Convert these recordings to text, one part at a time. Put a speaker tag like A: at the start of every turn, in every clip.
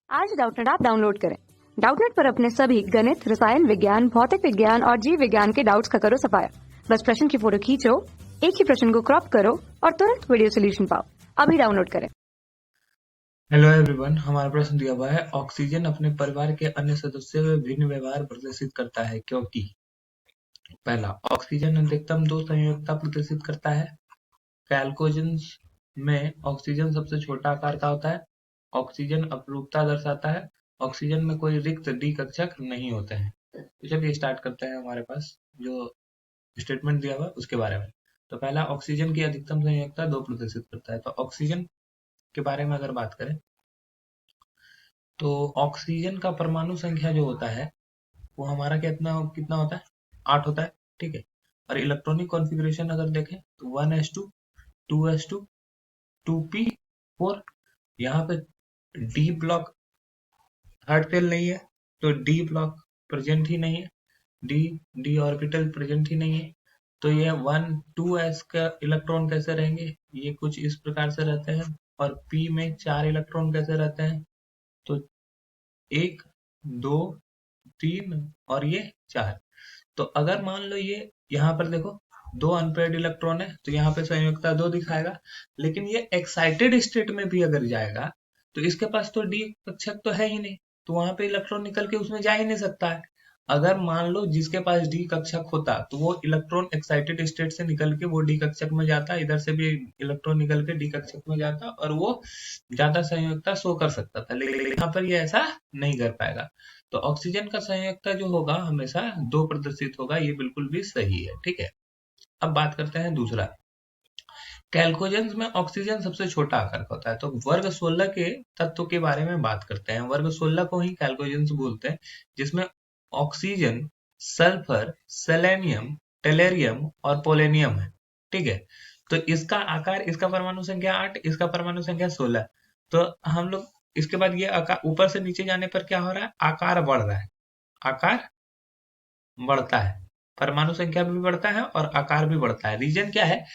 A: आज Doubtnut app download करें। Doubtnut पर अपने सभी गणित, रसायन विज्ञान, भौतिक विज्ञान और जीव विज्ञान के डाउट्स का करो सफाया। बस प्रश्न की फोटो खींचो, एक ही प्रश्न को क्रॉप करो और तुरंत वीडियो सोल्यूशन पाओ। अभी डाउनलोड करें।
B: हेलो एवरीवन, हमारा प्रश्न दिया हुआ है ऑक्सीजन अपने परिवार के अन्य सदस्यों में भिन्न व्यवहार प्रदर्शित करता है क्योंकि पहला, ऑक्सीजन अधिकतम दो संयोजकता प्रदर्शित करता है। कैल्कोजेंस में ऑक्सीजन सबसे छोटा आकार का होता है। ऑक्सीजन अपरूपता दर्शाता है। ऑक्सीजन में कोई रिक्त डी कक्षक नहीं होते हैं। तो चलिए स्टार्ट करते हैं हमारे पास जो स्टेटमेंट दिया हुआ है उसके बारे में। तो पहला, ऑक्सीजन की अधिकतम संयोजकता दो प्रदर्शित करता है। तो ऑक्सीजन के बारे में अगर बात करें तो ऑक्सीजन का परमाणु संख्या जो होता है वो हमारा कितना कितना होता है, 8 होता है। ठीक है। और इलेक्ट्रॉनिक कॉन्फ़िगरेशन अगर देखें तो 1s2 2s2 2p4। यहाँ पे डी ब्लॉक थर्ड टेल नहीं है तो डी ब्लॉक प्रेजेंट ही नहीं है, डी डी ऑर्बिटल प्रेजेंट ही नहीं है। तो ये 1 2s का इलेक्ट्रॉन कैसे रहेंगे, ये कुछ इस प्रकार से रहते हैं। और p में 4 इलेक्ट्रॉन कैसे रहते हैं, तो 1 2 3 और ये 4। तो अगर मान लो ये यहाँ पर देखो दो अनपेयर्ड इलेक्ट्रॉन है तो यहाँ पे संयोजकता 2 दिखाएगा। लेकिन ये एक्साइटेड स्टेट में भी अगर जाएगा तो इसके पास तो डी कक्षक तो है ही नहीं, तो वहां पे इलेक्ट्रॉन निकल के उसमें जा ही नहीं सकता है। अगर मान लो जिसके पास डी कक्षक होता तो वो इलेक्ट्रॉन एक्साइटेड स्टेट से निकल के वो डी कक्षक में जाता, इधर से भी इलेक्ट्रॉन निकल के डी कक्षक में जाता और वो ज्यादा संयोजकता शो कर सकता था। लेकिन यहाँ पर ये ऐसा नहीं कर पाएगा। तो ऑक्सीजन का संयोजकता जो होगा हमेशा 2 प्रदर्शित होगा, ये बिल्कुल भी सही है। ठीक है। अब बात करते हैं दूसरा, कैल्कोजेंस में ऑक्सीजन सबसे छोटा आकार का होता है। तो वर्ग 16 के तत्व के बारे में बात करते हैं। वर्ग 16 को ही कैल्कोजेंस बोलते हैं, जिसमें ऑक्सीजन, सल्फर, सेलेनियम, टेलेरियम और पोलेनियम है। ठीक है। तो इसका आकार, इसका परमाणु संख्या 8, इसका परमाणु संख्या 16। तो हम लोग इसके बाद ये आकार ऊपर से नीचे जाने पर क्या हो रहा है, आकार बढ़ रहा है, आकार बढ़ता है, परमाणु संख्या भी बढ़ता है और आकार भी बढ़ता है। रीजन क्या है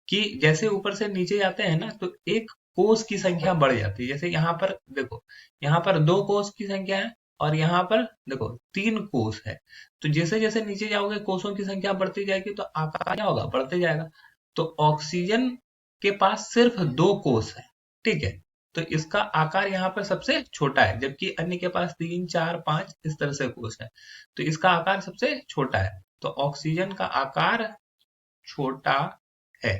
B: कि जैसे ऊपर से नीचे जाते हैं ना तो एक कोष की संख्या बढ़ जाती है। जैसे यहाँ पर देखो, यहाँ पर 2 कोष की संख्या है और यहाँ पर देखो 3 कोष है। तो जैसे जैसे नीचे जाओगे कोषों की संख्या बढ़ती जाएगी तो आकार क्या होगा, बढ़ते जाएगा। तो ऑक्सीजन के पास सिर्फ 2 कोष है। ठीक है। तो इसका आकार यहाँ पर सबसे छोटा है, जबकि अन्य के पास 3 4 5 इस तरह से कोष है। तो इसका आकार सबसे छोटा है। तो ऑक्सीजन का आकार छोटा है,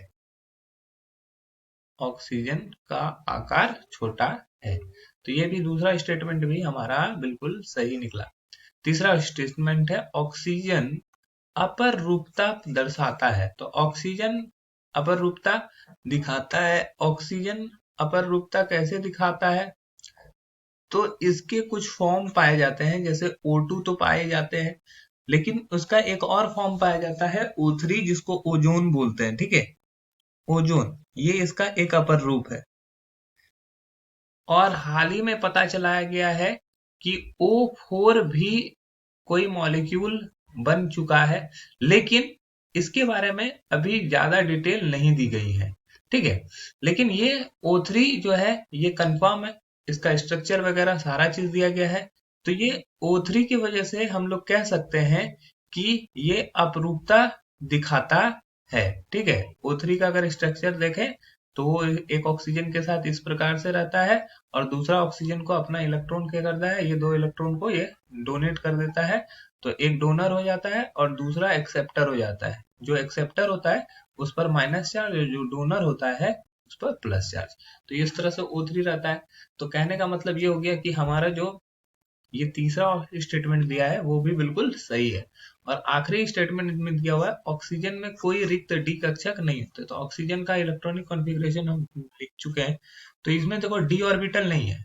B: ऑक्सीजन का आकार छोटा है। तो ये भी दूसरा स्टेटमेंट भी हमारा बिल्कुल सही निकला। तीसरा स्टेटमेंट है ऑक्सीजन अपर रूपता दर्शाता है। तो ऑक्सीजन अपर रूपता दिखाता है। ऑक्सीजन अपर रूपता कैसे दिखाता है, तो इसके कुछ फॉर्म पाए जाते हैं। जैसे O2 तो पाए जाते हैं, लेकिन उसका एक और फॉर्म पाया जाता है O3, जिसको ओजोन बोलते हैं। ठीक है, ओजोन, ये इसका एक अपर रूप है। और हाल ही में पता चलाया गया है कि O4 भी कोई मॉलिक्यूल बन चुका है, लेकिन इसके बारे में अभी ज्यादा डिटेल नहीं दी गई है। ठीक है। लेकिन ये O3 जो है ये कंफर्म है, इसका स्ट्रक्चर वगैरह सारा चीज दिया गया है। तो ये O3 की वजह से हम लोग कह सकते हैं कि ये अपरूपता दिखाता है। ठीक है। O3 का अगर स्ट्रक्चर देखें तो वो एक ऑक्सीजन के साथ इस प्रकार से रहता है और दूसरा ऑक्सीजन को अपना इलेक्ट्रॉन क्या करता है, ये 2 इलेक्ट्रॉन को ये डोनेट कर देता है। तो एक डोनर हो जाता है और दूसरा एक्सेप्टर हो जाता है। जो एक्सेप्टर होता है उस पर माइनस चार्ज, जो डोनर होता है उस पर प्लस चार्ज। तो इस तरह से O3 रहता है। तो कहने का मतलब ये हो गया कि हमारा जो ये तीसरा स्टेटमेंट दिया है वो भी बिल्कुल सही है। और आखिरी स्टेटमेंट में दिया हुआ है ऑक्सीजन में कोई रिक्त डी कक्षक नहीं होते। तो ऑक्सीजन का इलेक्ट्रॉनिक कॉन्फ़िगरेशन हम लिख चुके हैं। तो इसमें देखो डी ऑर्बिटल नहीं है।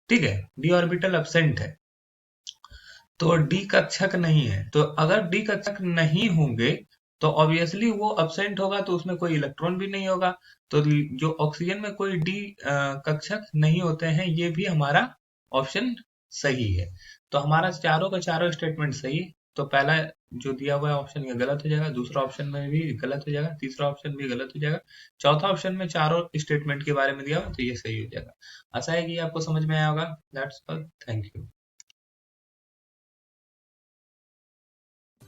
B: ठीक है, डी ऑर्बिटल एब्सेंट है, तो डी कक्षक नहीं है। तो अगर डी कक्षक नहीं होंगे तो ऑब्वियसली वो एब्सेंट होगा, तो उसमें कोई इलेक्ट्रॉन भी नहीं होगा। तो जो ऑक्सीजन में कोई डी कक्षक नहीं होते हैं, ये भी हमारा ऑप्शन सही है। तो हमारा चारों का चारों स्टेटमेंट सही है। तो पहला जो दिया हुआ है ऑप्शन ये गलत हो जाएगा, दूसरा ऑप्शन में भी गलत हो जाएगा, तीसरा ऑप्शन भी गलत हो जाएगा, चौथा ऑप्शन में चारों स्टेटमेंट के बारे में दिया हुआ तो ये सही हो जाएगा। आशा है कि ये आपको समझ में आया होगा। That's all, thank you.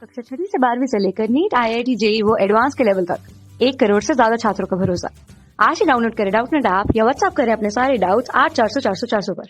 A: कक्षा 6वीं से 12वीं से लेकर नीट, IIT, JEE वो एडवांस के लेवल तक 1 करोड़ से ज्यादा छात्रों का भरोसा। आज ही डाउनलोड करें डाउटनेट ऐप या व्हाट्सएप करें अपने सारे डाउट्स 8400 400 400 पर।